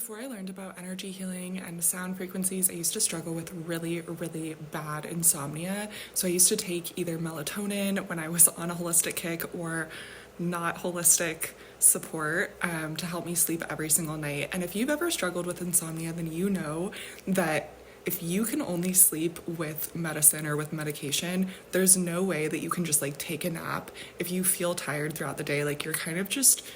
Before I learned about energy healing and sound frequencies, I used to struggle with really, really bad insomnia. So I used to take either melatonin when I was on a holistic kick or not holistic support to help me sleep every single night. And if you've ever struggled with insomnia, then you know that if you can only sleep with medicine or with medication, there's no way that you can just like take a nap. If you feel tired throughout the day, like you're kind of just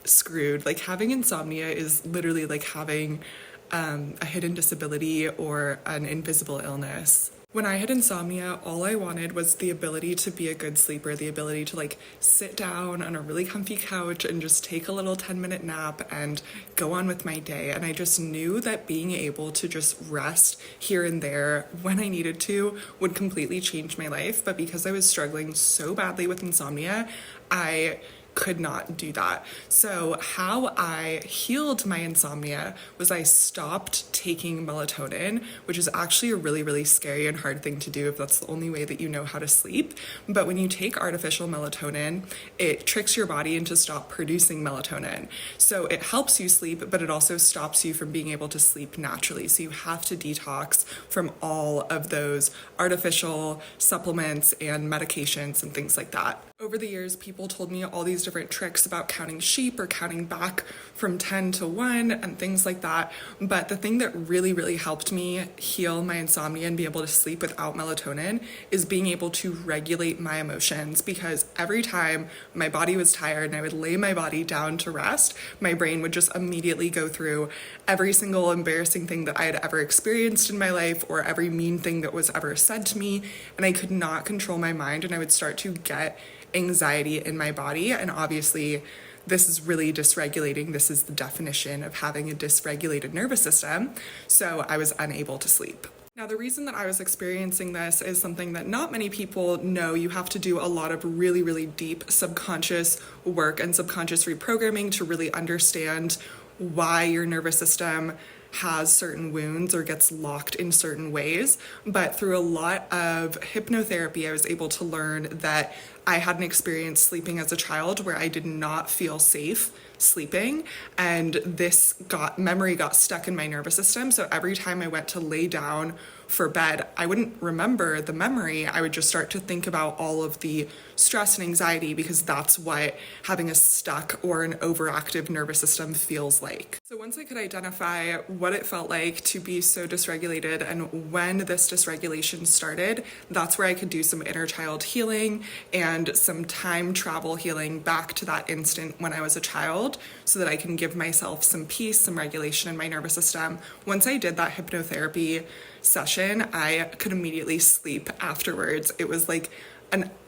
screwed. Like having insomnia is literally like having a hidden disability or an invisible illness. When I had insomnia, all I wanted was the ability to be a good sleeper, the ability to like sit down on a really comfy couch and just take a little 10-minute nap and go on with my day. And I just knew that being able to just rest here and there when I needed to would completely change my life. But because I was struggling so badly with insomnia, I could not do that. So how I healed my insomnia was I stopped taking melatonin, which is actually a really, really scary and hard thing to do if that's the only way that you know how to sleep. But when you take artificial melatonin, it tricks your body into stop producing melatonin. So it helps you sleep, but it also stops you from being able to sleep naturally. So you have to detox from all of those artificial supplements and medications and things like that. Over the years, people told me all these different tricks about counting sheep or counting back from 10 to 1 and things like that. But the thing that really, really helped me heal my insomnia and be able to sleep without melatonin is being able to regulate my emotions, because every time my body was tired and I would lay my body down to rest, my brain would just immediately go through every single embarrassing thing that I had ever experienced in my life or every mean thing that was ever said to me. And I could not control my mind, and I would start to get anxiety in my body. And obviously this is really dysregulating. This is the definition of having a dysregulated nervous system. So I was unable to sleep. Now, the reason that I was experiencing this is something that not many people know. You have to do a lot of really, really deep subconscious work and subconscious reprogramming to really understand why your nervous system has certain wounds or gets locked in certain ways. But through a lot of hypnotherapy, I was able to learn that I had an experience sleeping as a child where I did not feel safe sleeping, and this memory got stuck in my nervous system. So every time I went to lay down for bed, I wouldn't remember the memory. I would just start to think about all of the stress and anxiety, because that's what having a stuck or an overactive nervous system feels like. So once I could identify what it felt like to be so dysregulated and when this dysregulation started, that's where I could do some inner child healing and some time travel healing back to that instant when I was a child, so that I can give myself some peace, some regulation in my nervous system. Once I did that hypnotherapy session, I could immediately sleep afterwards. It was like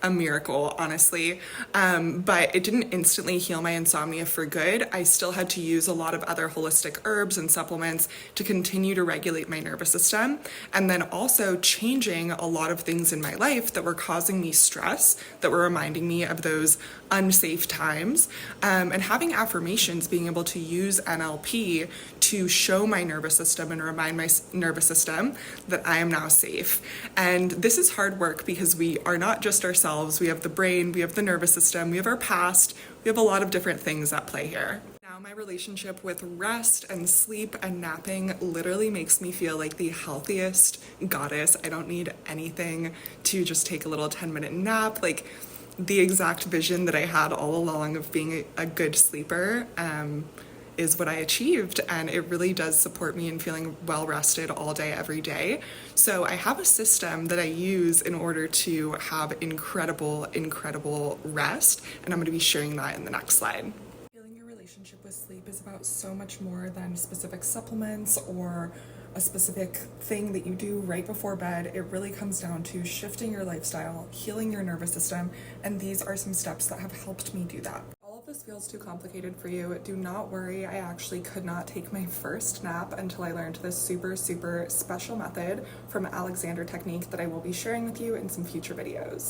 a miracle, honestly. But it didn't instantly heal my insomnia for good. I still had to use a lot of other holistic herbs and supplements to continue to regulate my nervous system. And then also changing a lot of things in my life that were causing me stress, that were reminding me of those unsafe times. And having affirmations, being able to use NLP to show my nervous system and remind my nervous system that I am now safe. And this is hard work, because we are not just ourselves. We have the brain, we have the nervous system, we have our past, we have a lot of different things at play here. Now my relationship with rest and sleep and napping literally makes me feel like the healthiest goddess. I don't need anything to just take a little 10-minute nap. Like the exact vision that I had all along of being a good sleeper is what I achieved, and it really does support me in feeling well rested all day, every day. So I have a system that I use in order to have incredible, incredible rest, and I'm going to be sharing that in the next slide. Healing your relationship with sleep is about so much more than specific supplements or a specific thing that you do right before bed. It really comes down to shifting your lifestyle, healing your nervous system, and these are some steps that have helped me do that. If this feels too complicated for you, do not worry. I actually could not take my first nap until I learned this super, super special method from Alexander Technique that I will be sharing with you in some future videos.